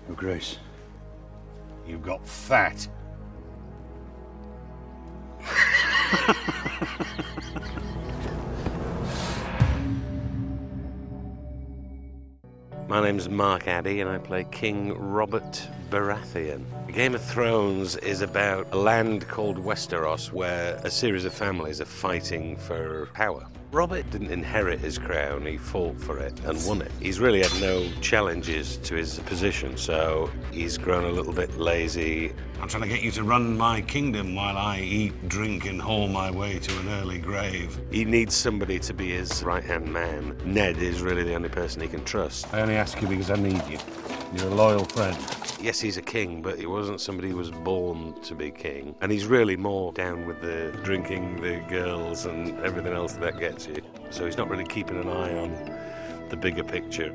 Your Grace. You got fat. My name's Mark Addy and I play King Robert Baratheon. Game of Thrones is about a land called Westeros where a series of families are fighting for power. Robert didn't inherit his crown, he fought for it and won it. He's really had no challenges to his position, so he's grown a little bit lazy. I'm trying to get you to run my kingdom while I eat, drink, and haul my way to an early grave. He needs somebody to be his right-hand man. Ned is really the only person he can trust. I only ask you because I need you. You're a loyal friend. Yes, he's a king, but he wasn't somebody who was born to be king. And he's really more down with the drinking, the girls, and everything else that gets you. So he's not really keeping an eye on the bigger picture.